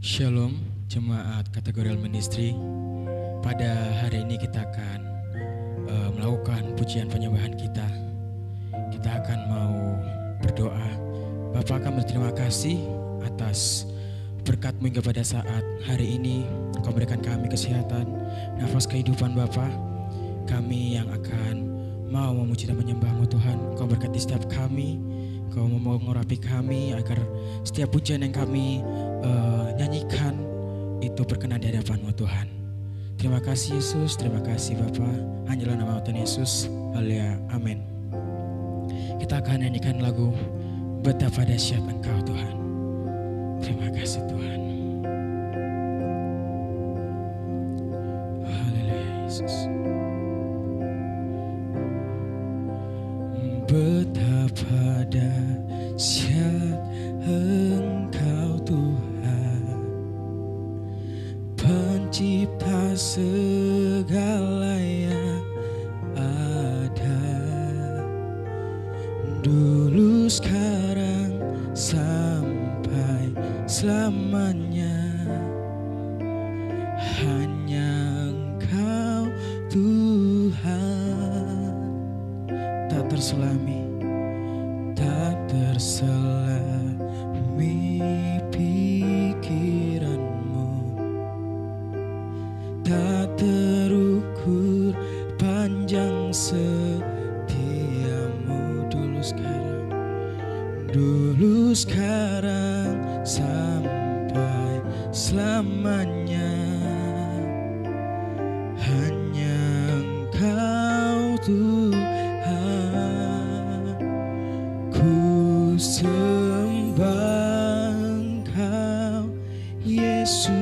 Shalom, jemaat kategorial ministry. Pada hari ini kita akan melakukan pujian penyembahan kita. Kita akan mau berdoa. Bapa, kami berterima kasih atas berkat-Mu hingga pada saat hari ini. Engkau berikan kami kesehatan, nafas kehidupan Bapa. Kami yang akan mau memuji dan menyembah-Mu Tuhan. Engkau berkati setiap kami. Engkau mau mengurapi kami agar setiap pujian yang kami nyanyikan itu berkenan di hadapan-Mu Tuhan. Terima kasih Yesus, terima kasih Bapa. Hanyalah nama Tuhan Yesus. Haleluya, amin. Kita akan nyanyikan lagu Betapa Dahsyat Engkau Tuhan. Terima kasih Tuhan. Haleluya Yesus. Betapa dahsyat Engkau Tuhan, Pencipta segala yang ada, dulu sekarang sampai selamanya. Hanya Engkau Tuhan, tak terselami, tak terselami pikiran-Mu, tak terukur panjang setia-Mu. Dulu sekarang sampai selamanya. Hanya Engkau Tuhan, ku sembah Engkau Yesus.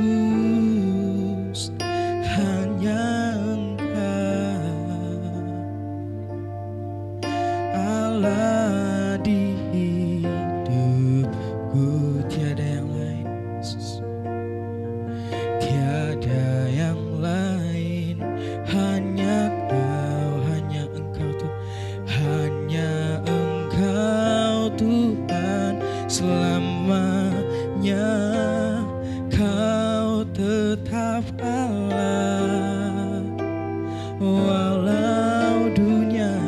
Hanya Engkau Allah di hidupku, tiada yang lain Yesus. Tiada yang lain, hanya Engkau Tuhan, hanya Engkau Tuhan selamanya. Kau tetap Allah, walau dunia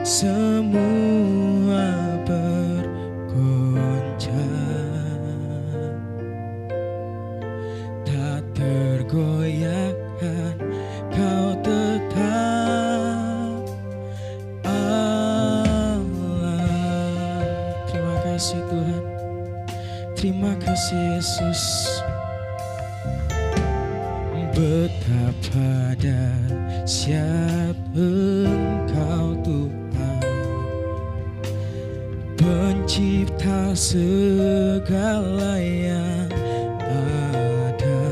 semua bergoncang, tak tergoyahkan. Kau tetap Allah. Terima kasih Tuhan, terima kasih Yesus. Betapa dahsyat Engkau Tuhan, Pencipta segala yang ada,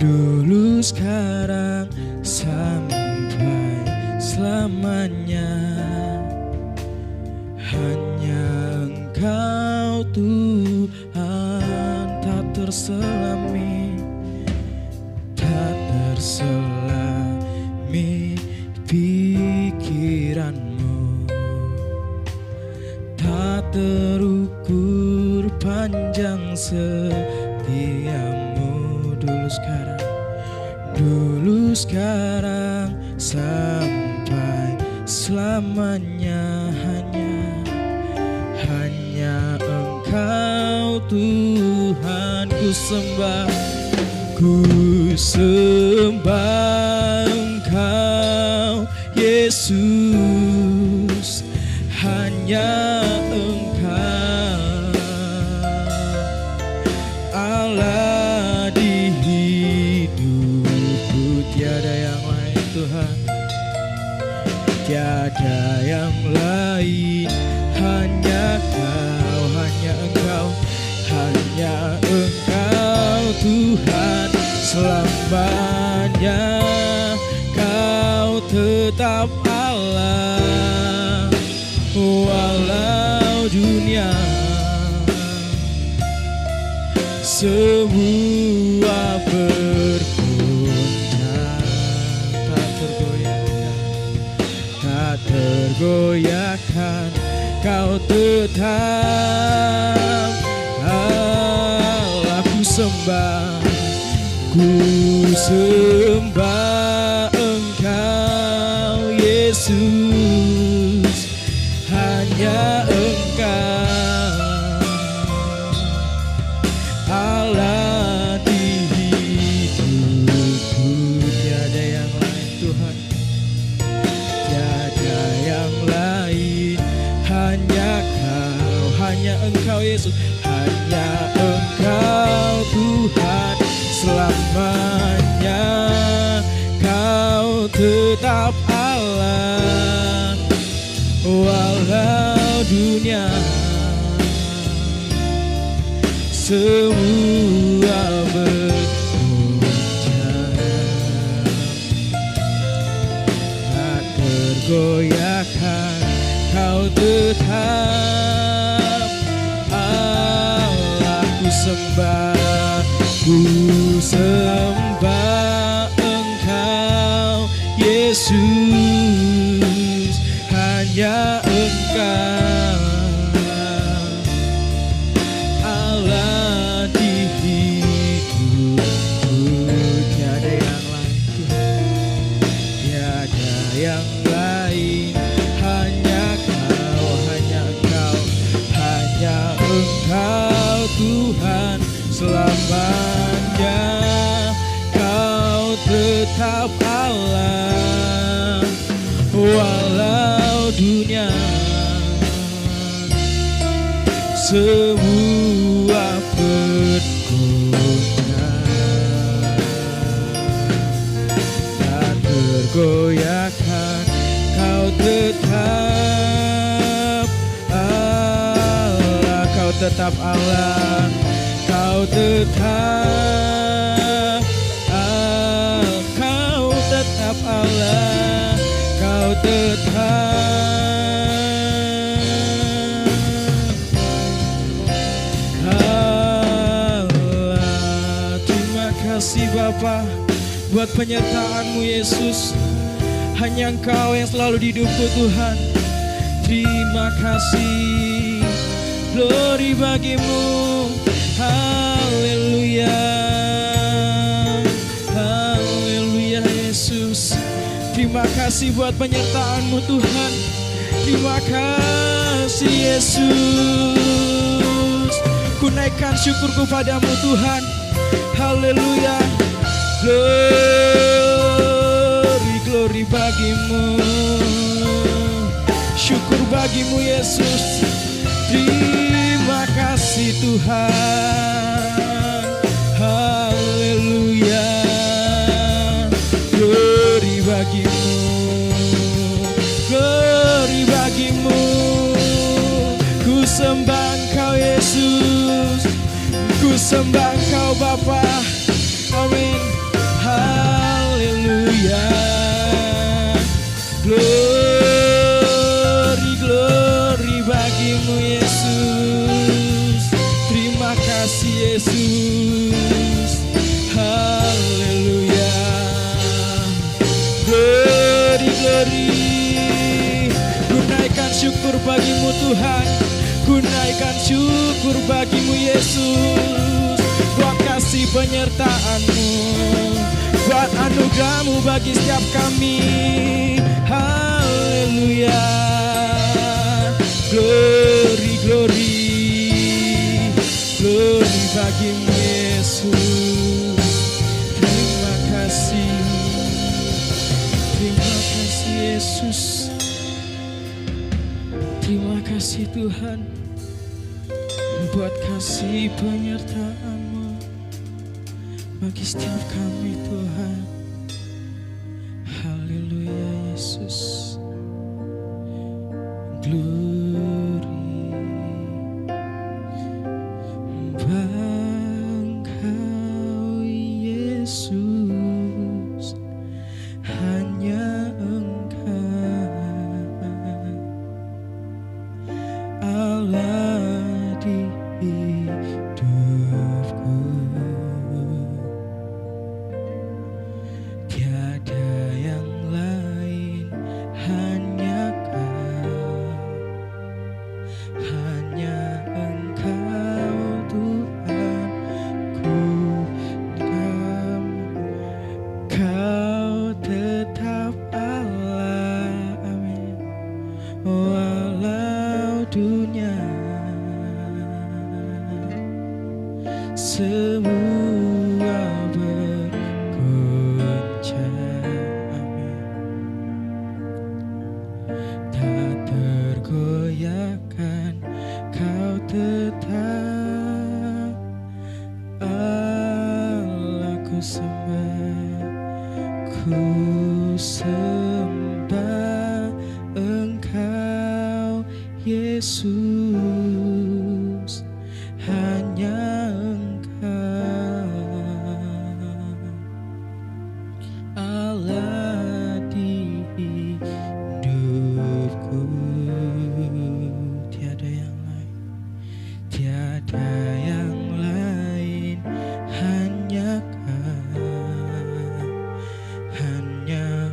dulu sekarang sampai selamanya. Hanya Engkau Tuhan, tak terselami, tak terselami pikiran-Mu, tak terukur panjang setia-Mu. Dulu sekarang sampai selamanya. Hanya Engkau Tuhan, ku sembah Engkau Yesus. Hanya Engkau Allah di hidupku, tiada yang lain Tuhan, tiada yang lain. Hanya Engkau, hanya Engkau Tuhan selamanya. Kau tetap Allah, walau dunia semua bergoncang, tak tergoyahkan. Kau tetap Allah. Ku sembah Engkau Yesus, hanya Engkau Allah di hidupku. Tiada yang lain Tuhan, tiada yang lain, hanya Kau, hanya Engkau Yesus, hanya Engkau Tuhan selamanya. Kau tetap Allah, walau dunia semua bergoncang, tak tergoyahkan. Kau tetap Allah. Ku sembah Engkau Yesus, hanya Engkau Allah di hidupku. Tiada yang lain, tiada yang lain, hanya Kau, hanya Engkau, hanya Engkau Tuhan selamanya. Kau tetap Allah, walau dunia semua bergoncang, tak tergoyahkan. Kau tetap Allah, Kau tetap Allah, Kau tetap Kau tetap Allah, Kau tetap Allah. Terima kasih Bapa buat penyertaan-Mu Yesus, hanya Engkau yang selalu di hidupku Tuhan. Terima kasih, glory bagimu. Haleluya, haleluya Yesus. Terima kasih buat penyertaan-Mu Tuhan. Terima kasih Yesus. Ku naikkan syukurku padamu Tuhan. Haleluya, glory, glory bagimu. Syukur bagimu Yesus. Terima kasih Tuhan. Haleluya, glory bagimu, glory bagimu. Ku sembah Engkau Yesus, ku sembah Engkau Bapa. Amin. Haleluya, glory, glory bagimu Yesus. Terima kasih Yesus. Haleluya, glory, glory. Ku naikkan syukur bagimu Tuhan, ku naikkan syukur bagimu Yesus. Buat kasih penyertaan-Mu, buat anugerah-Mu bagi setiap kami. Haleluya, glory, glory, glory bagimu Yesus. Terima kasih Yesus. Terima kasih Tuhan buat kasih penyertaan-Mu bagi setiap kami Tuhan. Haleluya Yesus. Glory Engkau Yesus, hanya Engkau Allah di hidupku. Tiada yang lain, hanya Kau semua bergoncang, tak tergoyahkan, Kau tetap Allah. Ku sembah Engkau Yesus, hanya Engkau Allah di hidupku. Tiada yang lain, tiada yang lain, hanya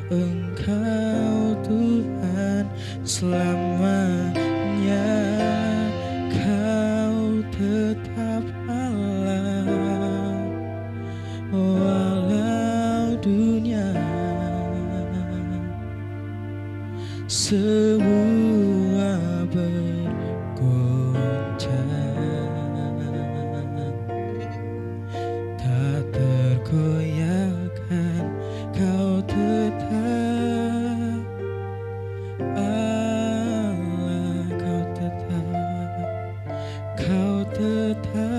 Engkau Tuhan selamanya. Kau tetap Allah walau dunia semua bergoncang, tak tergoyahkan, Kau tetap Allah. Kau tetap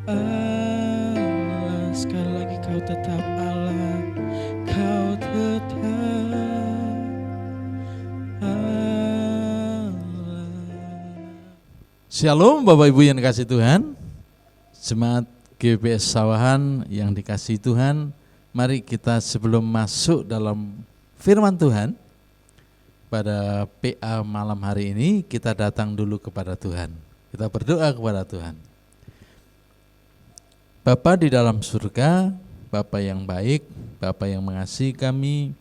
Allah. Sekali lagi, Kau tetap Allah. Kau tetap Allah. Shalom Bapak Ibu yang dikasihi Tuhan, jemaat GBS Sawahan yang dikasihi Tuhan, mari kita sebelum masuk dalam firman Tuhan pada PA malam hari ini, kita datang dulu kepada Tuhan. Kita berdoa kepada Tuhan. Bapa di dalam surga, Bapa yang baik, Bapa yang mengasihi kami,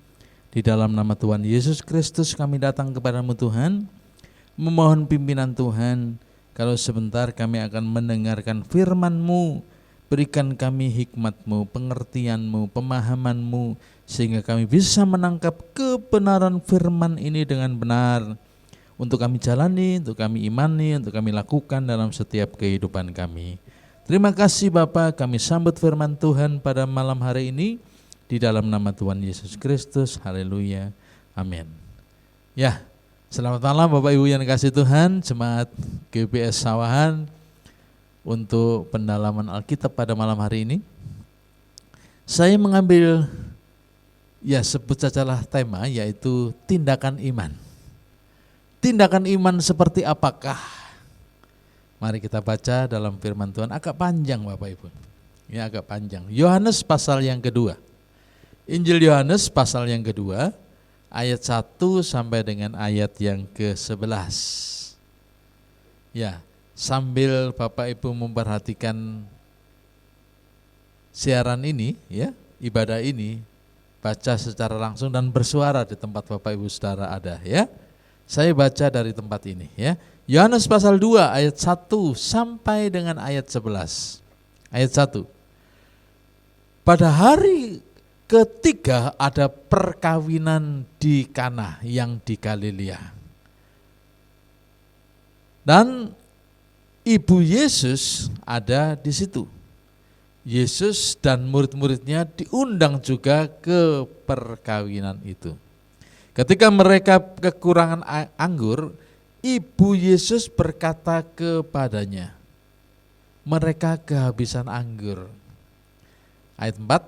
di dalam nama Tuhan Yesus Kristus kami datang kepadamu Tuhan, memohon pimpinan Tuhan. Kalau sebentar kami akan mendengarkan firman-Mu, berikan kami hikmat-Mu, pengertian-Mu, pemahaman-Mu, sehingga kami bisa menangkap kebenaran firman ini dengan benar, untuk kami jalani, untuk kami imani, untuk kami lakukan dalam setiap kehidupan kami. Terima kasih Bapa, kami sambut firman Tuhan pada malam hari ini, di dalam nama Tuhan Yesus Kristus, haleluya, amin. Ya, selamat malam Bapak Ibu yang dikasihi Tuhan, jemaat GBS Sawahan. Untuk pendalaman Alkitab pada malam hari ini, saya mengambil, ya sebut sajalah tema, yaitu tindakan iman. Tindakan iman seperti apakah? Mari kita baca dalam firman Tuhan, agak panjang Bapak Ibu. Ya agak panjang. Yohanes pasal yang kedua. Injil Yohanes pasal yang kedua, ayat 1 sampai dengan ayat yang ke-11. Ya, sambil Bapak Ibu memperhatikan siaran ini, ya, ibadah ini, baca secara langsung dan bersuara di tempat Bapak Ibu Saudara ada, ya. Saya baca dari tempat ini, ya. Yohanes pasal 2 ayat 1 sampai dengan ayat 11. Ayat 1. Pada hari ketiga ada perkawinan di Kana yang di Galilea. Dan Ibu Yesus ada di situ. Yesus dan murid-muridnya diundang juga ke perkawinan itu. Ketika mereka kekurangan anggur, Ibu Yesus berkata kepadanya, mereka kehabisan anggur. Ayat 4.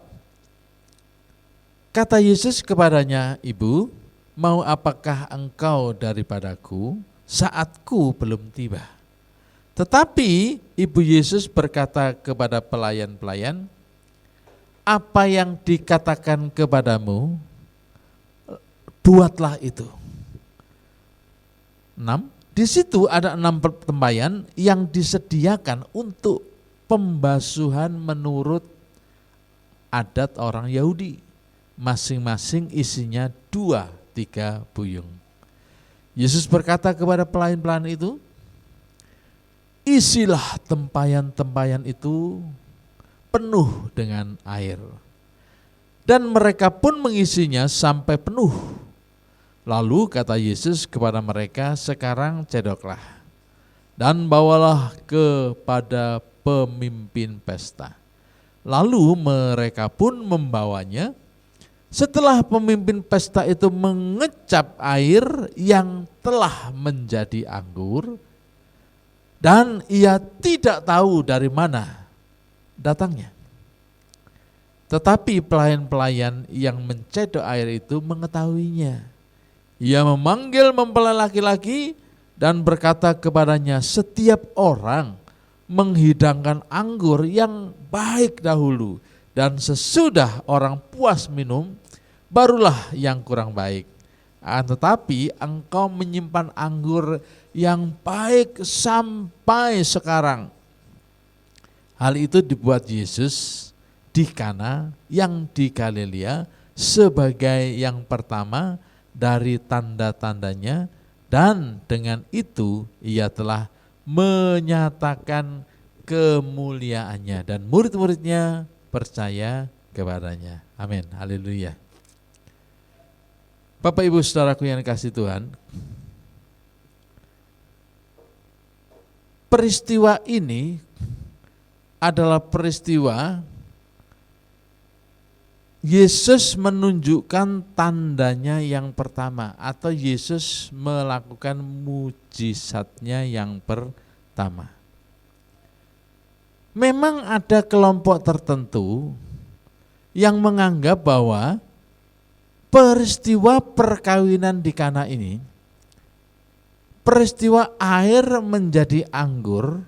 Kata Yesus kepadanya, Ibu, mau apakah engkau daripadaku? Saatku belum tiba. Tetapi Ibu Yesus berkata kepada pelayan-pelayan, apa yang dikatakan kepadamu, buatlah itu. 6. Di situ ada 6 tempayan yang disediakan untuk pembasuhan menurut adat orang Yahudi. Masing-masing isinya 2-3 buyung. Yesus berkata kepada pelayan-pelayan itu, isilah tempayan-tempayan itu penuh dengan air. Dan mereka pun mengisinya sampai penuh. Lalu kata Yesus kepada mereka, sekarang cedoklah. dan bawalah kepada pemimpin pesta. Lalu mereka pun membawanya. Setelah pemimpin pesta itu mengecap air yang telah menjadi anggur, dan ia tidak tahu dari mana datangnya. Tetapi pelayan-pelayan yang mencedok air itu mengetahuinya. Ia memanggil mempelai laki-laki dan berkata kepadanya, setiap orang menghidangkan anggur yang baik dahulu, dan sesudah orang puas minum, barulah yang kurang baik. Tetapi engkau menyimpan anggur yang baik sampai sekarang. Hal itu dibuat Yesus di Kana yang di Galilea sebagai yang pertama dari tanda-tandanya, dan dengan itu ia telah menyatakan kemuliaannya, dan murid-muridnya percaya kepadanya. Amin. Haleluya. Bapak Ibu Saudaraku yang dikasihi Tuhan, peristiwa ini adalah peristiwa Yesus menunjukkan tandanya yang pertama, atau Yesus melakukan mujizatnya yang pertama. Memang ada kelompok tertentu yang menganggap bahwa peristiwa perkawinan di Kana ini, peristiwa air menjadi anggur,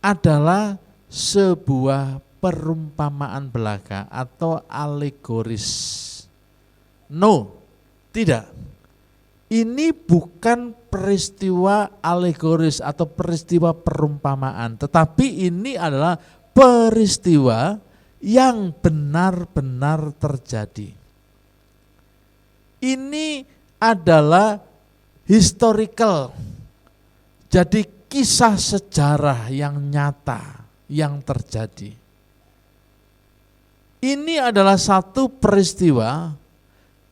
adalah sebuah perumpamaan belaka atau alegoris. No, tidak. Ini bukan peristiwa alegoris atau peristiwa perumpamaan, tetapi ini adalah peristiwa yang benar-benar terjadi. Ini adalah historical, jadi kisah sejarah yang nyata yang terjadi. Ini adalah satu peristiwa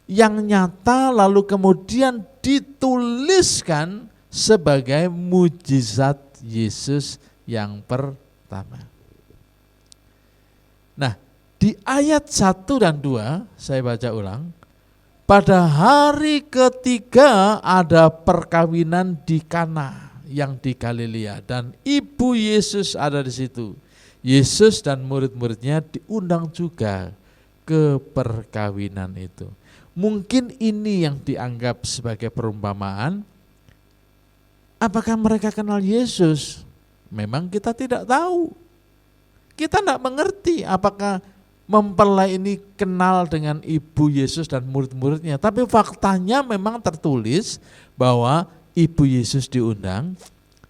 yang nyata lalu kemudian dituliskan sebagai mujizat Yesus yang pertama. Nah, di ayat 1 dan 2 saya baca ulang. Pada hari ketiga ada perkawinan di Kana yang di Galilea, dan ibu Yesus ada di situ. Yesus dan murid-muridnya diundang juga ke perkawinan itu. Mungkin ini yang dianggap sebagai perumpamaan. Apakah mereka kenal Yesus? Memang kita tidak tahu. Kita tidak mengerti apakah mempelai ini kenal dengan ibu Yesus dan murid-muridnya. Tapi faktanya memang tertulis bahwa ibu Yesus diundang,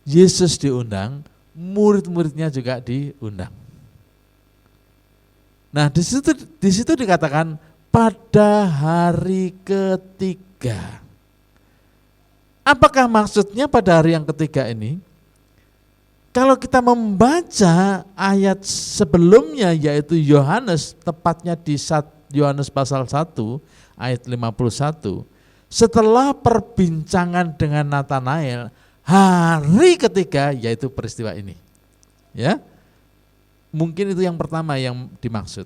Yesus diundang, murid-muridnya juga diundang. Nah, di situ dikatakan pada hari ketiga. Apakah maksudnya pada hari yang ketiga ini? Kalau kita membaca ayat sebelumnya, yaitu Yohanes, tepatnya di Yohanes pasal 1 ayat 51, setelah perbincangan dengan Natanael, hari ketiga yaitu peristiwa ini. Ya, mungkin itu yang pertama yang dimaksud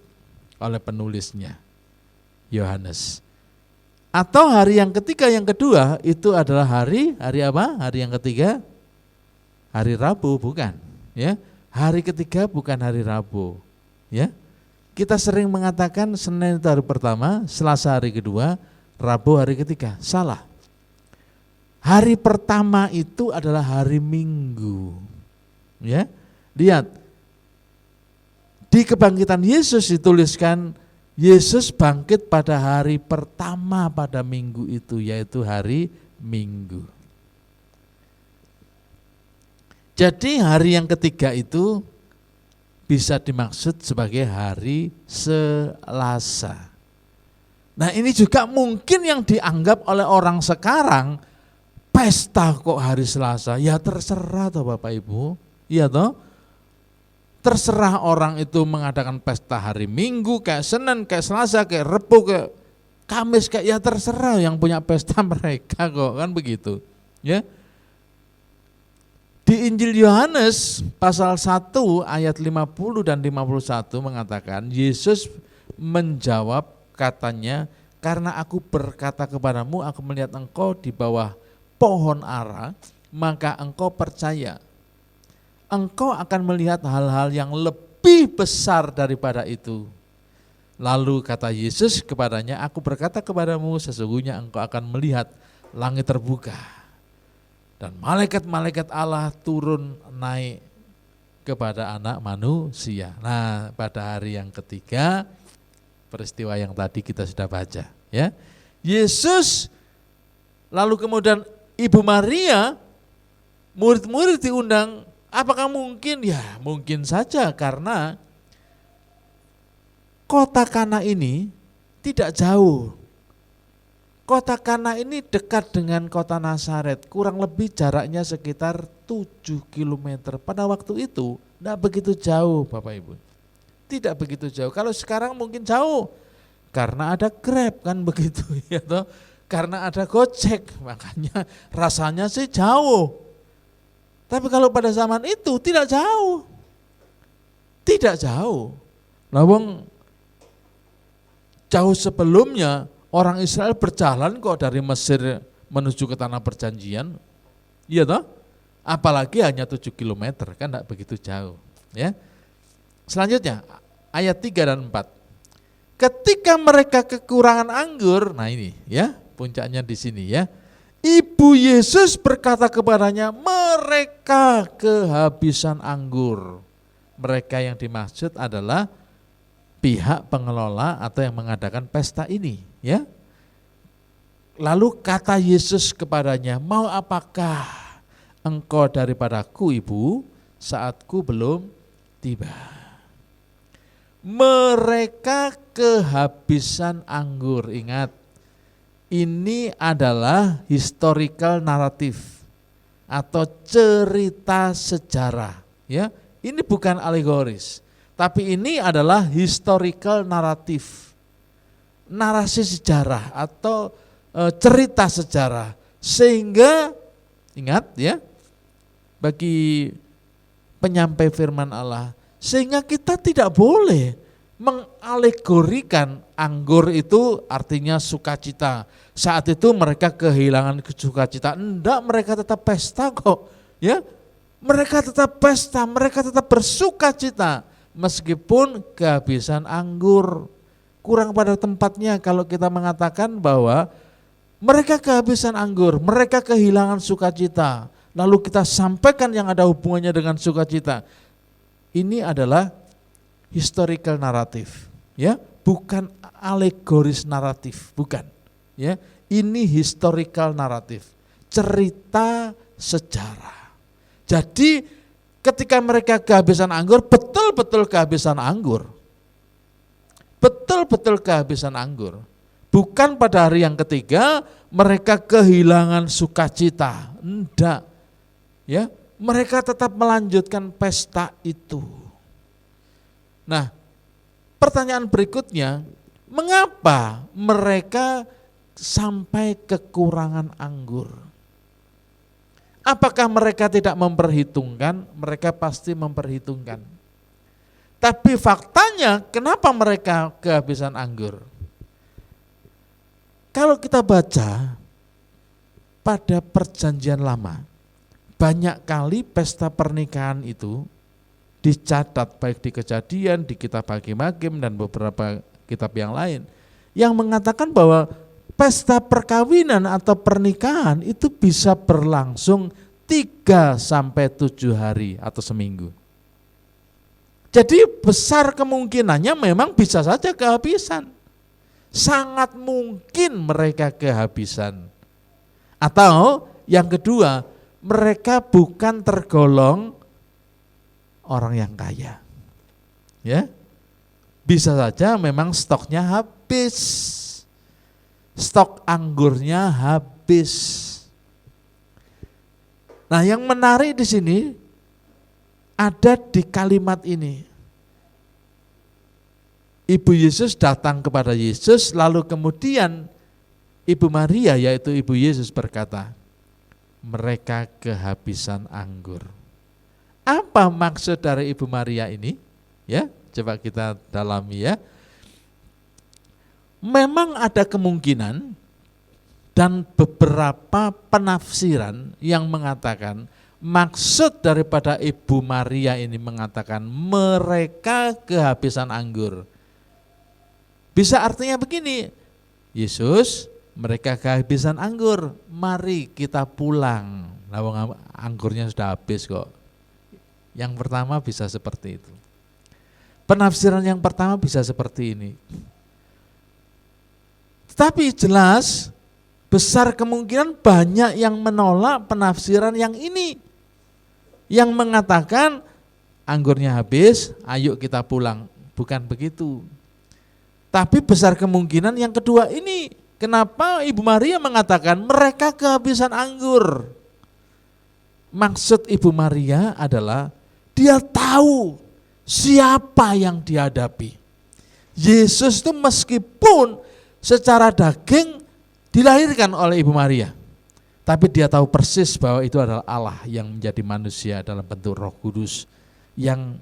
oleh penulisnya, Yohanes. Atau hari yang ketiga, yang kedua itu adalah hari apa? Hari yang ketiga, hari Rabu, bukan? Ya, hari ketiga bukan hari Rabu. Ya, kita sering mengatakan Senin itu hari pertama, Selasa hari kedua, Rabu hari ketiga. Salah. Hari pertama itu adalah hari Minggu. Ya, lihat di kebangkitan Yesus dituliskan Yesus bangkit pada hari pertama pada minggu itu, yaitu hari Minggu. Jadi hari yang ketiga itu bisa dimaksud sebagai hari Selasa. Nah, ini juga mungkin yang dianggap oleh orang sekarang, pesta kok hari Selasa. Ya terserah toh Bapak Ibu, iya toh. Terserah orang itu mengadakan pesta hari Minggu, kayak Senin, kayak Selasa, kayak Rebo, kayak Kamis, kayak ya terserah yang punya pesta mereka kok, kan begitu. Ya. Di Injil Yohanes pasal 1 ayat 50 dan 51 mengatakan, Yesus menjawab katanya, karena aku berkata kepadamu, aku melihat engkau di bawah pohon ara, maka engkau percaya. Engkau akan melihat hal-hal yang lebih besar daripada itu. Lalu kata Yesus kepadanya, aku berkata kepadamu, sesungguhnya engkau akan melihat langit terbuka dan malaikat-malaikat Allah turun naik kepada anak manusia. Nah, pada hari yang ketiga, peristiwa yang tadi kita sudah baca, ya. Yesus, lalu kemudian Ibu Maria, murid-murid diundang. Apakah mungkin? Ya, mungkin saja, karena kota Kana ini tidak jauh. Kota Kana ini dekat dengan kota Nazaret, kurang lebih jaraknya sekitar 7 km. Pada waktu itu tidak begitu jauh, Bapak Ibu. Tidak begitu jauh. Kalau sekarang mungkin jauh, karena ada Grab kan begitu, ya toh? Karena ada Gojek, makanya rasanya sih jauh. Tapi kalau pada zaman itu tidak jauh. Tidak jauh. Lawang jauh sebelumnya orang Israel berjalan kok dari Mesir menuju ke tanah perjanjian. Iya toh? Apalagi hanya 7 km, kan tidak begitu jauh, ya. Selanjutnya ayat 3 dan 4. Ketika mereka kekurangan anggur, nah ini ya, puncaknya di sini ya. Ibu Yesus berkata kepadanya, mereka kehabisan anggur. Mereka yang dimaksud adalah pihak pengelola atau yang mengadakan pesta ini, ya. Lalu kata Yesus kepadanya, mau apakah engkau daripadaku, Ibu, saatku belum tiba. Mereka kehabisan anggur. Ingat, ini adalah historical naratif atau cerita sejarah, ya. Ini bukan alegoris, tapi ini adalah historical naratif, narasi sejarah atau cerita sejarah. Sehingga ingat ya, bagi penyampai firman Allah, sehingga kita tidak boleh mengalegorikan anggur itu artinya sukacita. Saat itu mereka kehilangan sukacita. Enggak, mereka tetap pesta kok, ya. Mereka tetap pesta, mereka tetap bersukacita meskipun kehabisan anggur. Kurang pada tempatnya kalau kita mengatakan bahwa mereka kehabisan anggur, mereka kehilangan sukacita. Lalu kita sampaikan yang ada hubungannya dengan sukacita. Ini adalah historical naratif, ya, bukan alegoris naratif, bukan. Ya, ini historical naratif, cerita sejarah. Jadi ketika mereka kehabisan anggur, betul-betul kehabisan anggur. Betul-betul kehabisan anggur. Bukan pada hari yang ketiga mereka kehilangan sukacita. Enggak. Ya, mereka tetap melanjutkan pesta itu. Nah, pertanyaan berikutnya, mengapa mereka sampai kekurangan anggur? Apakah mereka tidak memperhitungkan? Mereka pasti memperhitungkan. Tapi faktanya, kenapa mereka kehabisan anggur? Kalau kita baca pada perjanjian lama, banyak kali pesta pernikahan itu dicatat baik di Kejadian, di kitab Hakim-Hakim dan beberapa kitab yang lain, yang mengatakan bahwa pesta perkawinan atau pernikahan itu bisa berlangsung 3 sampai 7 hari atau seminggu. Jadi besar kemungkinannya memang bisa saja kehabisan. Sangat mungkin mereka kehabisan. Atau yang kedua, mereka bukan tergolong orang yang kaya. Ya. Bisa saja memang stoknya habis. Stok anggurnya habis. Nah, yang menarik di sini ada di kalimat ini. Ibu Yesus datang kepada Yesus, lalu kemudian Ibu Maria, yaitu Ibu Yesus berkata, mereka kehabisan anggur. Apa maksud dari Ibu Maria ini? Ya, coba kita dalami ya. Memang ada kemungkinan dan beberapa penafsiran yang mengatakan maksud daripada Ibu Maria ini mengatakan mereka kehabisan anggur. Bisa artinya begini, Yesus, mereka kehabisan anggur, mari kita pulang. Nah, anggurnya sudah habis kok. Yang pertama bisa seperti itu. Penafsiran yang pertama bisa seperti ini. Tetapi jelas besar kemungkinan banyak yang menolak penafsiran yang ini. Yang mengatakan anggurnya habis, ayo kita pulang. Bukan begitu. Tapi besar kemungkinan yang kedua ini. Kenapa Ibu Maria mengatakan mereka kehabisan anggur? Maksud Ibu Maria adalah dia tahu siapa yang dihadapi. Yesus itu meskipun secara daging dilahirkan oleh Ibu Maria, tapi dia tahu persis bahwa itu adalah Allah yang menjadi manusia dalam bentuk Roh Kudus yang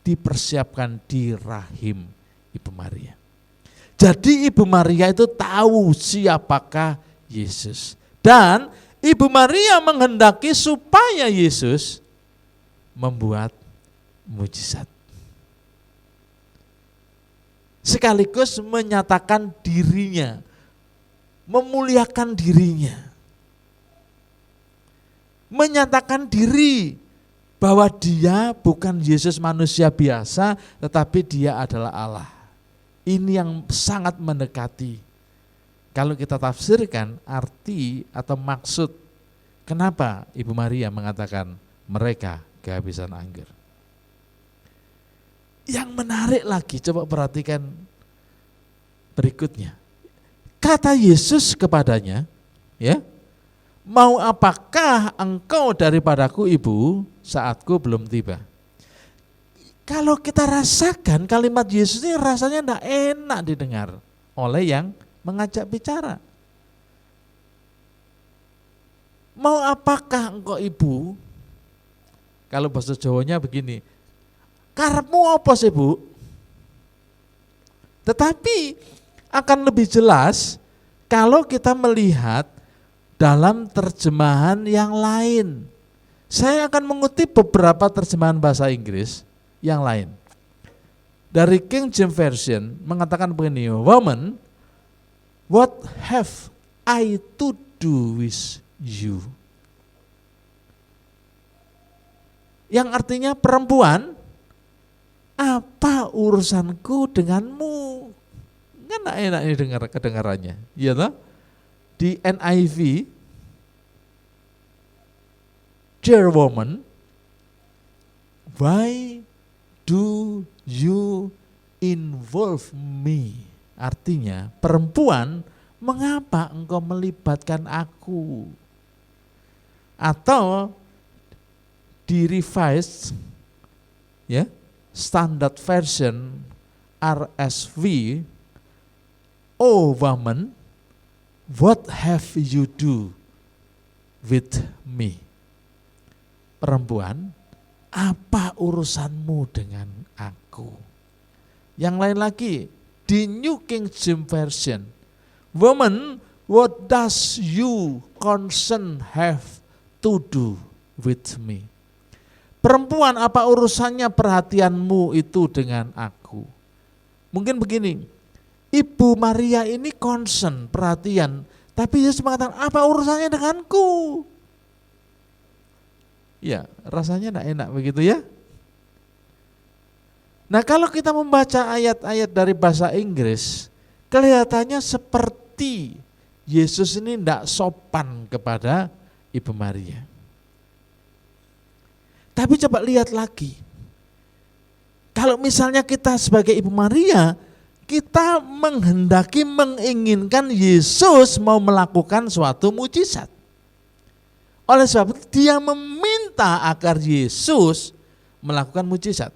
dipersiapkan di rahim Ibu Maria. Jadi Ibu Maria itu tahu siapakah Yesus. Dan Ibu Maria menghendaki supaya Yesus membuat mujizat. Sekaligus menyatakan dirinya, memuliakan dirinya. Menyatakan diri bahwa dia bukan Yesus manusia biasa, tetapi dia adalah Allah. Ini yang sangat mendekati. Kalau kita tafsirkan arti atau maksud, kenapa Ibu Maria mengatakan mereka kehabisan anggur. Yang menarik lagi, coba perhatikan berikutnya. Kata Yesus kepadanya, ya, mau apakah engkau daripadaku ibu, saatku belum tiba. Kalau kita rasakan kalimat Yesus ini rasanya tidak enak didengar oleh yang mengajak bicara. Mau apakah engkau ibu? Kalau bahasa Jawanya begini, karepmu apa sih bu? Tetapi akan lebih jelas kalau kita melihat dalam terjemahan yang lain. Saya akan mengutip beberapa terjemahan bahasa Inggris yang lain. Dari King James Version mengatakan begini, woman, what have I to do with you? Yang artinya perempuan, apa urusanku denganmu? Kan enak ini dengar kedengarannya, ya toh? Di NIV, dear woman, why do you involve me? Artinya, perempuan, mengapa engkau melibatkan aku? Atau di Revised, ya, Standard Version RSV, oh woman, what have you do with me? Perempuan, apa urusanmu dengan aku? Yang lain lagi, di New King James Version, woman, what does you concern have to do with me? Perempuan, apa urusannya perhatianmu itu dengan aku? Mungkin begini, Ibu Maria ini concern, perhatian, tapi Yesus mengatakan, apa urusannya denganku? Ya, rasanya tidak enak begitu ya. Nah, kalau kita membaca ayat-ayat dari bahasa Inggris, kelihatannya seperti Yesus ini tidak sopan kepada Ibu Maria. Tapi coba lihat lagi. Kalau misalnya kita sebagai Ibu Maria, kita menghendaki, menginginkan Yesus mau melakukan suatu mujizat. Oleh sebab itu dia meminta agar Yesus melakukan mujizat.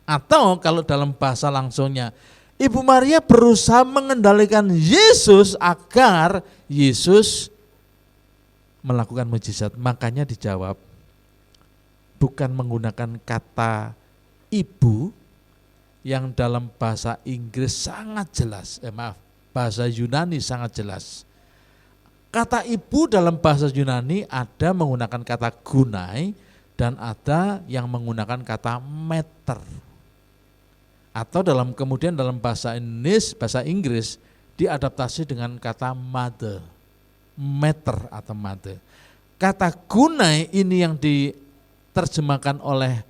Atau kalau dalam bahasa langsungnya, Ibu Maria berusaha mengendalikan Yesus agar Yesus melakukan mujizat. Makanya dijawab, bukan menggunakan kata ibu yang dalam bahasa Inggris sangat jelas, bahasa Yunani sangat jelas. Kata ibu dalam bahasa Yunani ada menggunakan kata gunai dan ada yang menggunakan kata meter. Atau kemudian dalam bahasa Inggris diadaptasi dengan kata mother, meter atau mother. Kata gunai ini yang diterjemahkan oleh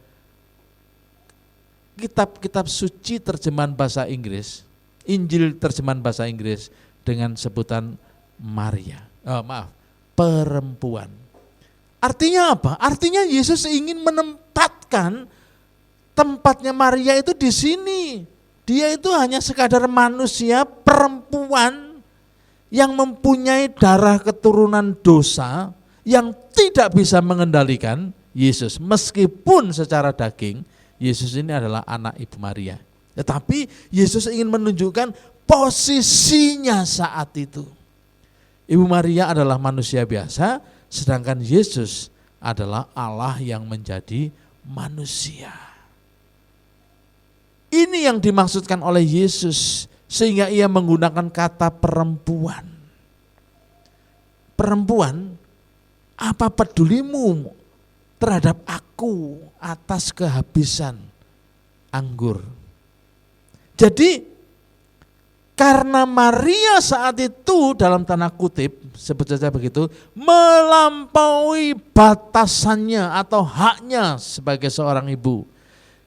kitab-kitab suci terjemahan bahasa Inggris, Injil terjemahan bahasa Inggris dengan sebutan perempuan. Artinya apa? Artinya Yesus ingin menempatkan tempatnya Maria itu di sini. Dia itu hanya sekadar manusia perempuan yang mempunyai darah keturunan dosa yang tidak bisa mengendalikan Yesus. Meskipun secara daging Yesus ini adalah anak Ibu Maria. Tetapi Yesus ingin menunjukkan posisinya saat itu. Ibu Maria adalah manusia biasa, sedangkan Yesus adalah Allah yang menjadi manusia. Ini yang dimaksudkan oleh Yesus sehingga ia menggunakan kata perempuan. Perempuan, apa pedulimu terhadap aku atas kehabisan anggur? Jadi karena Maria saat itu dalam tanda kutip, sebut saja begitu, melampaui batasannya atau haknya sebagai seorang ibu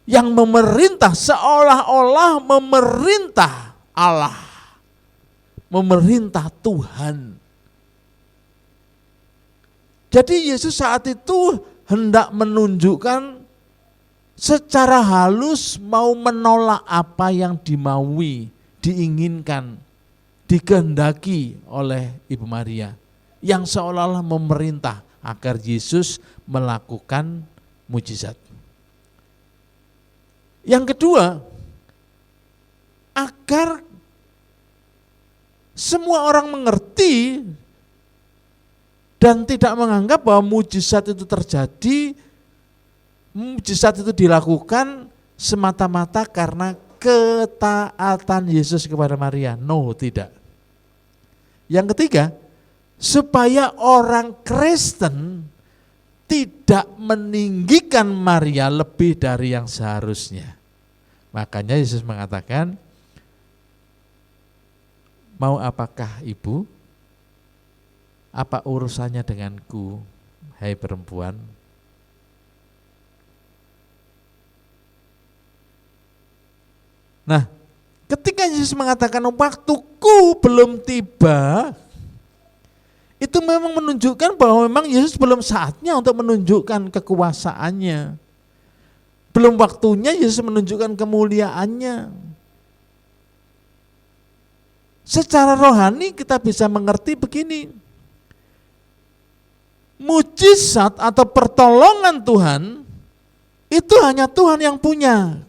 yang memerintah, seolah-olah memerintah Allah, memerintah Tuhan. Jadi Yesus saat itu hendak menunjukkan secara halus mau menolak apa yang dimaui, diinginkan, dikehendaki oleh Ibu Maria yang seolah-olah memerintah agar Yesus melakukan mujizat. Yang kedua, agar semua orang mengerti dan tidak menganggap bahwa mujizat itu terjadi, mujizat itu dilakukan semata-mata karena ketaatan Yesus kepada Maria. No, tidak. Yang ketiga, supaya orang Kristen tidak meninggikan Maria lebih dari yang seharusnya. Makanya Yesus mengatakan, mau apakah ibu? Apa urusannya denganku, hai perempuan? Nah, ketika Yesus mengatakan waktuku belum tiba, itu memang menunjukkan bahwa memang Yesus belum saatnya untuk menunjukkan kekuasaannya. Belum waktunya Yesus menunjukkan kemuliaannya. Secara rohani kita bisa mengerti begini. Mujizat atau pertolongan Tuhan itu hanya Tuhan yang punya.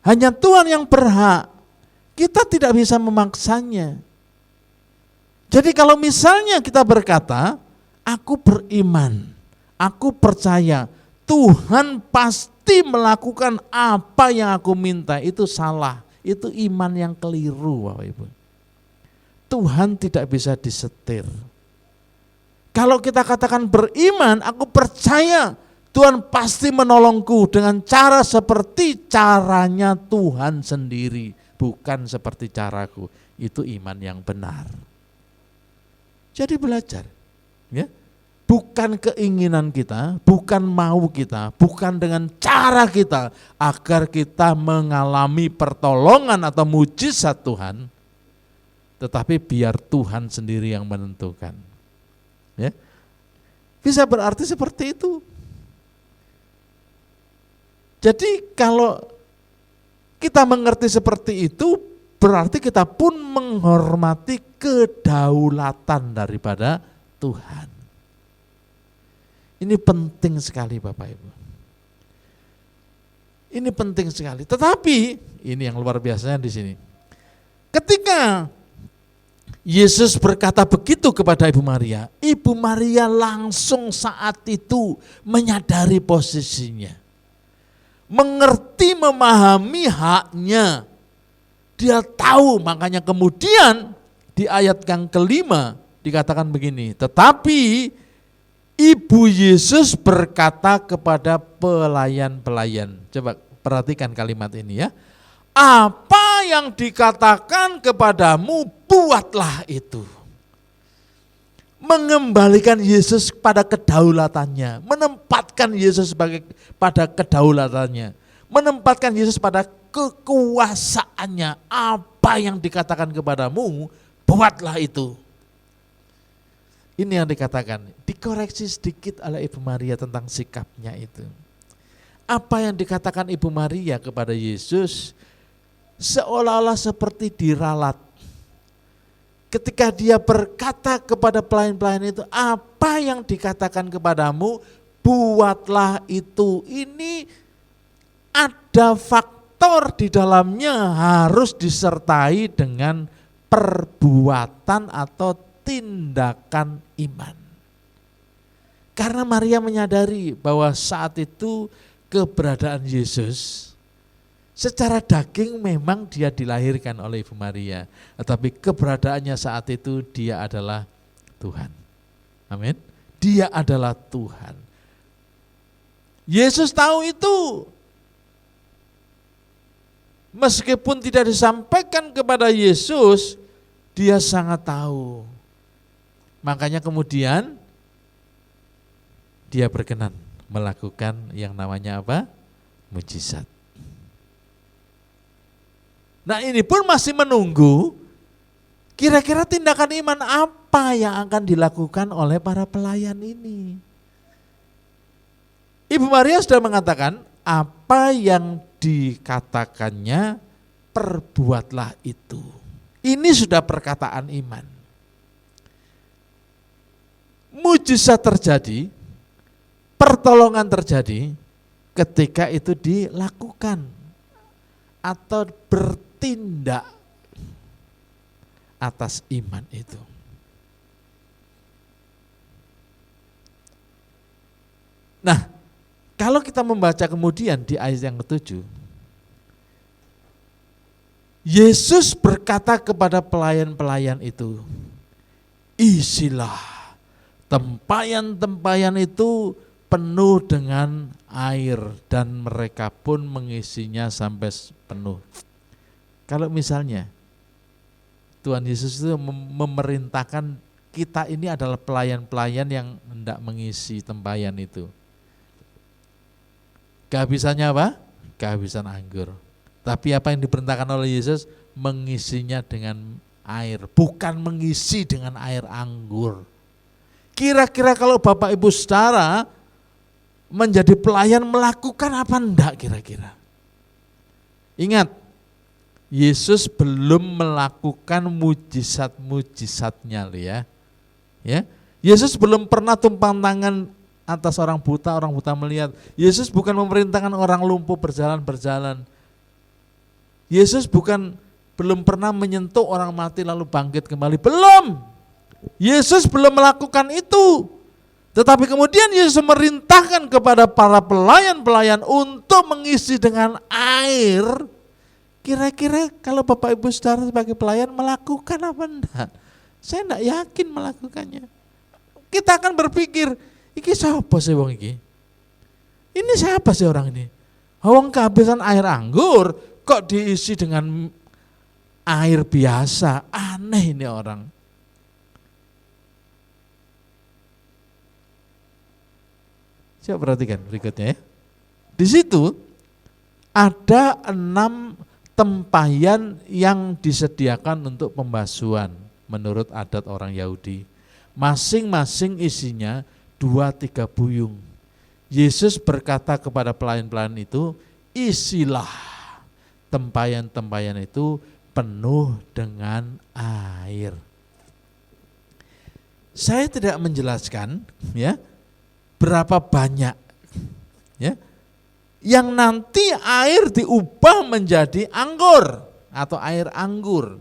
Hanya Tuhan yang berhak. Kita tidak bisa memaksanya. Jadi kalau misalnya kita berkata, aku beriman, aku percaya Tuhan pasti melakukan apa yang aku minta, itu salah. Itu iman yang keliru, Bapak Ibu. Tuhan tidak bisa disetir. Kalau kita katakan beriman, aku percaya Tuhan pasti menolongku dengan cara seperti caranya Tuhan sendiri, bukan seperti caraku. Itu iman yang benar. Jadi belajar, ya, bukan keinginan kita, bukan mau kita, bukan dengan cara kita agar kita mengalami pertolongan atau mujizat Tuhan, tetapi biar Tuhan sendiri yang menentukan. Ya, bisa berarti seperti itu. Jadi kalau kita mengerti seperti itu, berarti kita pun menghormati kedaulatan daripada Tuhan. Ini penting sekali Bapak Ibu. Ini penting sekali. Tetapi ini yang luar biasanya di sini. Ketika Yesus berkata begitu kepada Ibu Maria. Ibu Maria langsung saat itu menyadari posisinya. Mengerti, memahami haknya. Dia tahu, makanya kemudian di ayat yang kelima dikatakan begini. Tetapi Ibu Yesus berkata kepada pelayan-pelayan. Coba perhatikan kalimat ini ya. Apa yang dikatakan kepadamu, buatlah itu. Mengembalikan Yesus pada kedaulatannya, menempatkan Yesus pada kedaulatannya, menempatkan Yesus pada kekuasaannya. Apa yang dikatakan kepadamu, buatlah itu. Ini yang dikatakan, dikoreksi sedikit oleh Ibu Maria tentang sikapnya itu. Apa yang dikatakan Ibu Maria kepada Yesus seolah-olah seperti diralat. Ketika dia berkata kepada pelayan-pelayan itu, apa yang dikatakan kepadamu, buatlah itu. Ini ada faktor di dalamnya, harus disertai dengan perbuatan atau tindakan iman. Karena Maria menyadari bahwa saat itu keberadaan Yesus secara daging memang dia dilahirkan oleh Ibu Maria, tetapi keberadaannya saat itu dia adalah Tuhan. Amin. Dia adalah Tuhan. Yesus tahu itu. Meskipun tidak disampaikan kepada Yesus, dia sangat tahu. Makanya kemudian dia berkenan melakukan yang namanya apa? Mujizat. Nah ini pun masih menunggu kira-kira tindakan iman apa yang akan dilakukan oleh para pelayan ini. Ibu Maria sudah mengatakan apa yang dikatakannya, perbuatlah itu. Ini sudah perkataan iman. Mujizat terjadi, pertolongan terjadi ketika itu dilakukan atau bertindak atas iman itu. Nah, kalau kita membaca kemudian di ayat yang ke-7, Yesus berkata kepada pelayan-pelayan itu, isilah tempayan-tempayan itu penuh dengan air, dan mereka pun mengisinya sampai penuh. Kalau misalnya Tuhan Yesus itu memerintahkan kita ini adalah pelayan-pelayan yang hendak mengisi tempayan itu. Kehabisannya apa? Kehabisan anggur. Tapi apa yang diperintahkan oleh Yesus? Mengisinya dengan air, bukan mengisi dengan air anggur. Kira-kira kalau Bapak Ibu Saudara menjadi pelayan melakukan apa enggak kira-kira? Ingat, Yesus belum melakukan mujizat-mujizatnya ya. Yesus belum pernah tumpang tangan atas orang buta melihat. Yesus bukan memerintahkan orang lumpuh berjalan-berjalan. Yesus belum pernah menyentuh orang mati lalu bangkit kembali. Belum. Yesus belum melakukan itu. Tetapi kemudian Yesus memerintahkan kepada para pelayan-pelayan untuk mengisi dengan air. Kira-kira kalau Bapak Ibu Saudara sebagai pelayan melakukan apa enggak? Saya enggak yakin melakukannya. Kita akan berpikir, iki siapa sih wong iki? Ini siapa sih orang ini? Wong kehabisan air anggur kok diisi dengan air biasa. Aneh ini orang. Coba perhatikan berikutnya ya. Di situ ada 6 tempayan yang disediakan untuk pembasuhan menurut adat orang Yahudi. Masing-masing isinya 2-3 buyung. Yesus berkata kepada pelayan-pelayan itu, isilah tempayan-tempayan itu penuh dengan air. Saya tidak menjelaskan ya berapa banyak ya yang nanti air diubah menjadi anggur atau air anggur.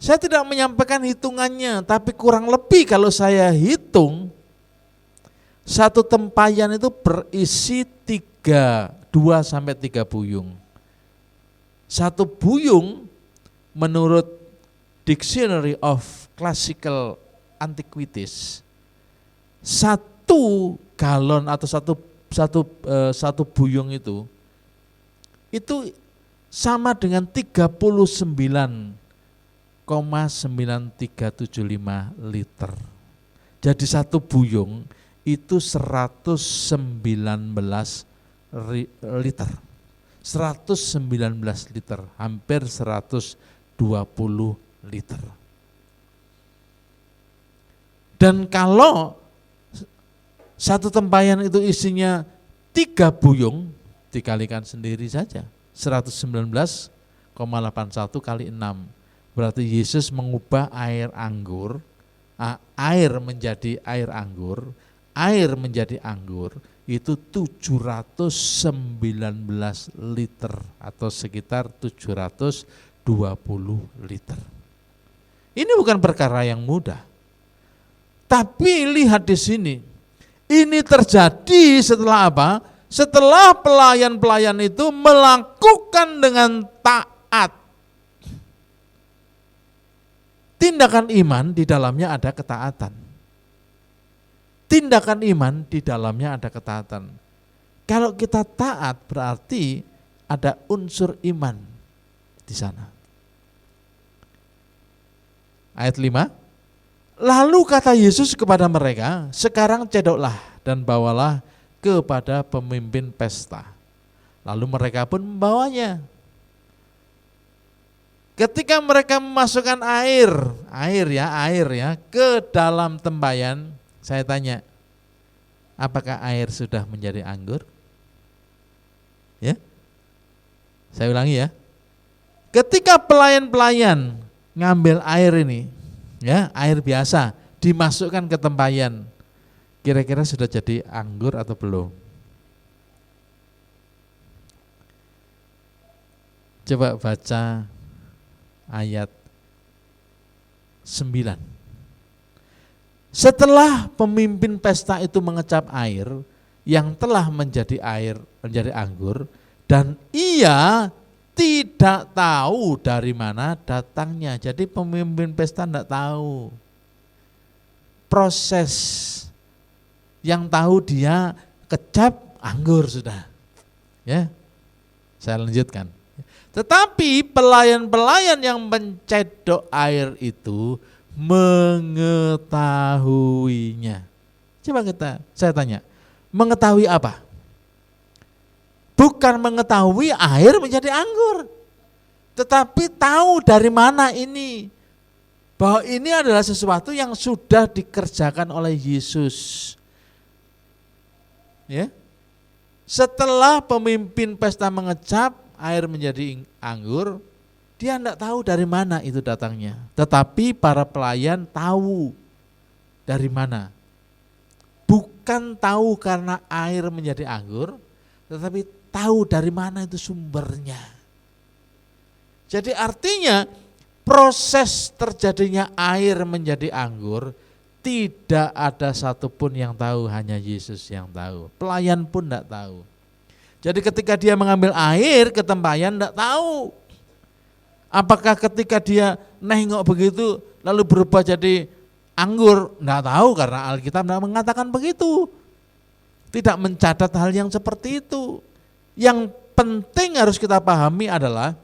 Saya tidak menyampaikan hitungannya, tapi kurang lebih kalau saya hitung, satu tempayan itu berisi 2-3 buyung. Satu buyung menurut Dictionary of Classical Antiquities, 1 galon atau satu buyung itu sama dengan 39,9375 liter. Jadi satu buyung itu 119 liter. 119 liter, hampir 120 liter. Dan kalau satu tempayan itu isinya 3 buyung, dikalikan sendiri saja, 119,81 kali 6. Berarti Yesus mengubah air menjadi air anggur, air menjadi anggur, itu 719 liter atau sekitar 720 liter. Ini bukan perkara yang mudah. Tapi lihat di sini, ini terjadi setelah apa? Setelah pelayan-pelayan itu melakukan dengan taat. Tindakan iman di dalamnya ada ketaatan. Tindakan iman di dalamnya ada ketaatan. Kalau kita taat berarti ada unsur iman di sana. Ayat 5. Lalu kata Yesus kepada mereka, sekarang cedoklah dan bawalah kepada pemimpin pesta. Lalu mereka pun membawanya. Ketika mereka memasukkan air ke dalam tempayan, saya tanya, apakah air sudah menjadi anggur? Ya, saya ulangi ya. Ketika pelayan-pelayan ngambil air ini, ya air biasa, dimasukkan ke tempayan, kira-kira sudah jadi anggur atau belum? Coba baca ayat 9. Setelah pemimpin pesta itu mengecap air yang telah menjadi anggur, dan ia tidak tahu dari mana datangnya. Jadi pemimpin pesta tidak tahu proses, yang tahu dia kecap anggur sudah. Ya, saya lanjutkan. Tetapi pelayan-pelayan yang mencedok air itu mengetahuinya. Coba saya tanya, mengetahui apa? Bukan mengetahui air menjadi anggur, tetapi tahu dari mana ini, bahwa ini adalah sesuatu yang sudah dikerjakan oleh Yesus. Ya, setelah pemimpin pesta mengecap air menjadi anggur, dia tidak tahu dari mana itu datangnya. Tetapi para pelayan tahu dari mana. Bukan tahu karena air menjadi anggur, tetapi tahu dari mana itu sumbernya. Jadi artinya proses terjadinya air menjadi anggur tidak ada satupun yang tahu, hanya Yesus yang tahu. Pelayan pun tidak tahu. Jadi ketika dia mengambil air ke tempayan tidak tahu. Apakah ketika dia nengok begitu lalu berubah jadi anggur? Tidak tahu karena Alkitab tidak mengatakan begitu. Tidak mencatat hal yang seperti itu. Yang penting harus kita pahami adalah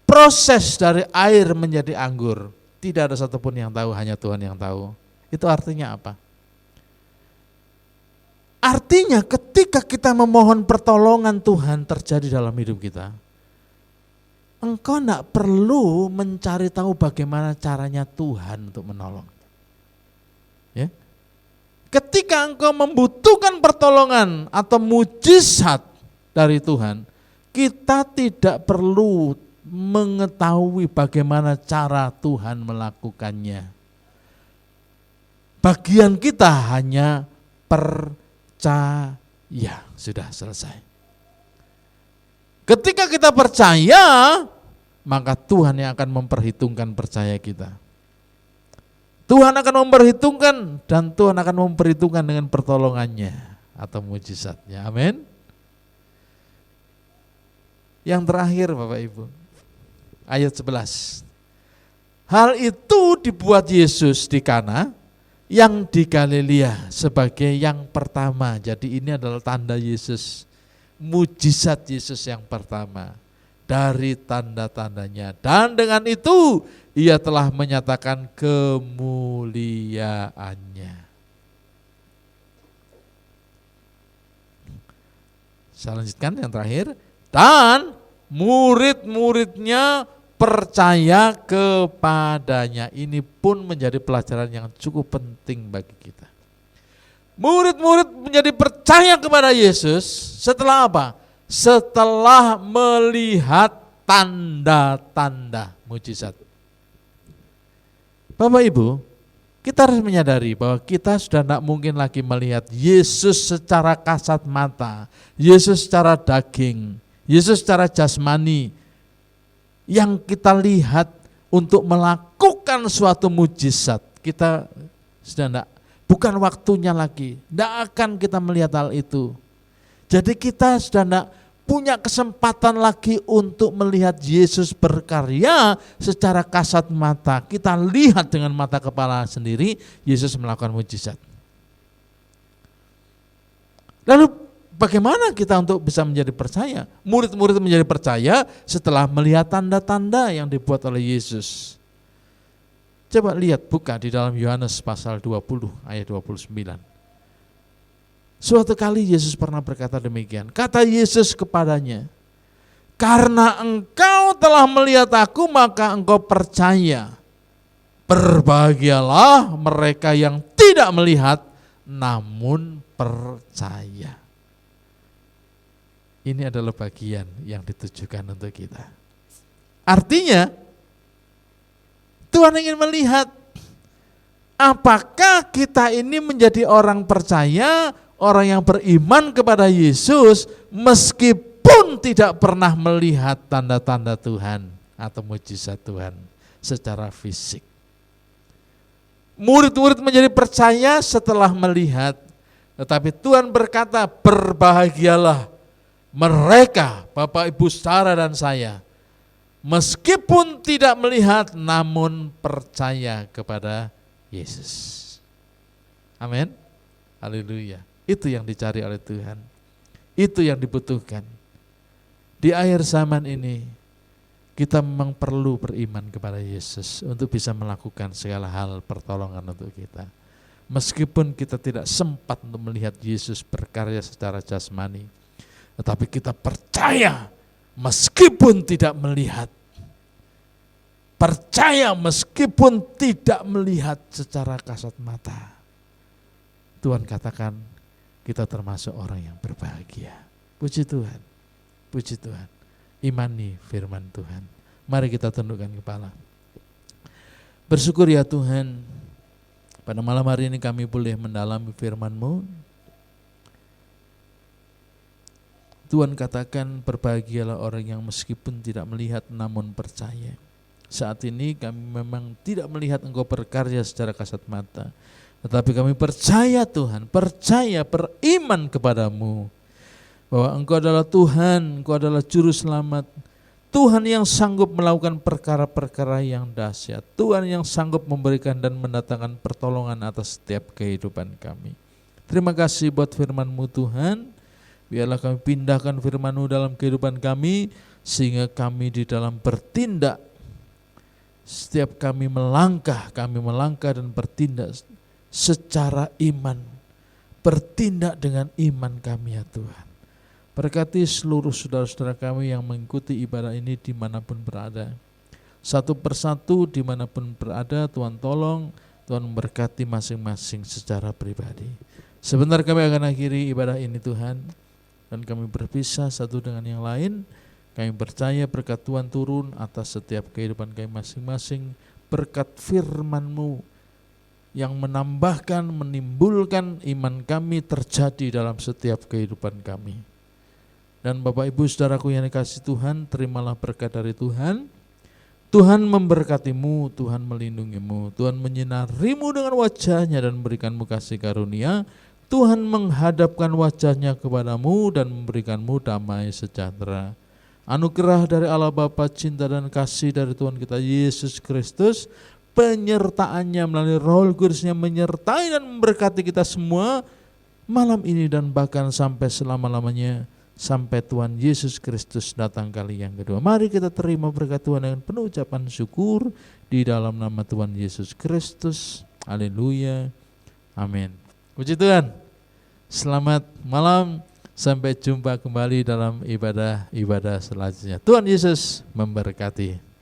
proses dari air menjadi anggur. Tidak ada satupun yang tahu, hanya Tuhan yang tahu. Itu artinya apa? Artinya ketika kita memohon pertolongan Tuhan terjadi dalam hidup kita, engkau tidak perlu mencari tahu bagaimana caranya Tuhan untuk menolong. Ya. Ketika engkau membutuhkan pertolongan atau mujizat dari Tuhan, kita tidak perlu mengetahui bagaimana cara Tuhan melakukannya. Bagian kita hanya percaya, sudah selesai. Ketika kita percaya, maka Tuhan yang akan memperhitungkan percaya kita. Tuhan akan memperhitungkan, dan Tuhan akan memperhitungkan dengan pertolongannya atau mujizatnya. Amin. Yang terakhir Bapak Ibu, ayat 11. Hal itu dibuat Yesus di Kana yang di Galilea sebagai yang pertama. Jadi ini adalah tanda Yesus, mujizat Yesus yang pertama dari tanda-tandanya. Dan dengan itu ia telah menyatakan kemuliaannya. Saya lanjutkan yang terakhir. Dan murid-muridnya percaya kepadanya. Ini pun menjadi pelajaran yang cukup penting bagi kita. Murid-murid menjadi percaya kepada Yesus setelah apa? Setelah melihat tanda-tanda mujizat. Bapak Ibu, kita harus menyadari bahwa kita sudah tidak mungkin lagi melihat Yesus secara kasat mata, Yesus secara daging, Yesus secara jasmani. Yang kita lihat untuk melakukan suatu mujizat, kita sudah tidak, bukan waktunya lagi, tidak akan kita melihat hal itu. Jadi kita sudah tidak punya kesempatan lagi untuk melihat Yesus berkarya secara kasat mata. Kita lihat dengan mata kepala sendiri Yesus melakukan mujizat. Lalu bagaimana kita untuk bisa menjadi percaya? Murid-murid menjadi percaya setelah melihat tanda-tanda yang dibuat oleh Yesus. Coba lihat, buka di dalam Yohanes pasal 20 ayat 29. Suatu kali Yesus pernah berkata demikian. Kata Yesus kepadanya, karena engkau telah melihat aku maka engkau percaya. Berbahagialah mereka yang tidak melihat namun percaya. Ini adalah bagian yang ditujukan untuk kita. Artinya Tuhan ingin melihat apakah kita ini menjadi orang percaya, orang yang beriman kepada Yesus meskipun tidak pernah melihat tanda-tanda Tuhan atau mujizat Tuhan secara fisik. Murid-murid menjadi percaya setelah melihat, tetapi Tuhan berkata, berbahagialah mereka, Bapak Ibu Saudara dan saya, meskipun tidak melihat namun percaya kepada Yesus. Amin. Haleluya. Itu yang dicari oleh Tuhan. Itu yang dibutuhkan. Di akhir zaman ini kita memang perlu beriman kepada Yesus untuk bisa melakukan segala hal pertolongan untuk kita. Meskipun kita tidak sempat untuk melihat Yesus berkarya secara jasmani, tetapi kita percaya meskipun tidak melihat. Percaya meskipun tidak melihat secara kasat mata. Tuhan katakan kita termasuk orang yang berbahagia. Puji Tuhan, puji Tuhan. Imani firman Tuhan. Mari kita tundukkan kepala. Bersyukur ya Tuhan, pada malam hari ini kami boleh mendalami firman-Mu. Tuhan katakan berbahagialah orang yang meskipun tidak melihat namun percaya. Saat ini kami memang tidak melihat Engkau berkarya secara kasat mata, tetapi kami percaya Tuhan, percaya, beriman kepadamu, bahwa Engkau adalah Tuhan, Engkau adalah Juru Selamat, Tuhan yang sanggup melakukan perkara-perkara yang dahsyat, Tuhan yang sanggup memberikan dan mendatangkan pertolongan atas setiap kehidupan kami. Terima kasih buat firman-Mu Tuhan, biarlah kami pindahkan firman-Mu dalam kehidupan kami, sehingga kami di dalam bertindak, setiap kami melangkah dan bertindak secara iman, bertindak dengan iman kami ya Tuhan. Berkati seluruh saudara-saudara kami yang mengikuti ibadah ini dimanapun berada. Satu persatu dimanapun berada, Tuhan tolong, Tuhan memberkati masing-masing secara pribadi. Sebentar kami akan akhiri ibadah ini Tuhan, dan kami berpisah satu dengan yang lain. Kami percaya berkat Tuhan turun atas setiap kehidupan kami masing-masing, berkat firman-Mu yang menambahkan, menimbulkan iman kami terjadi dalam setiap kehidupan kami. Dan Bapak Ibu Saudaraku yang dikasihi Tuhan, terimalah berkat dari Tuhan, Tuhan memberkatimu, Tuhan melindungimu, Tuhan menyinarimu dengan wajah-Nya dan memberikanmu kasih karunia. Tuhan menghadapkan wajah-Nya kepadamu dan memberikanmu damai sejahtera. Anugerah dari Allah Bapa, cinta dan kasih dari Tuhan kita Yesus Kristus, penyertaan-Nya melalui Roh Kudus-Nya menyertai dan memberkati kita semua malam ini dan bahkan sampai selama-lamanya, sampai Tuhan Yesus Kristus datang kali yang kedua. Mari kita terima berkat Tuhan dengan penuh ucapan syukur di dalam nama Tuhan Yesus Kristus. Haleluya. Amin. Puji Tuhan. Selamat malam. Sampai jumpa kembali dalam ibadah-ibadah selanjutnya. Tuhan Yesus memberkati.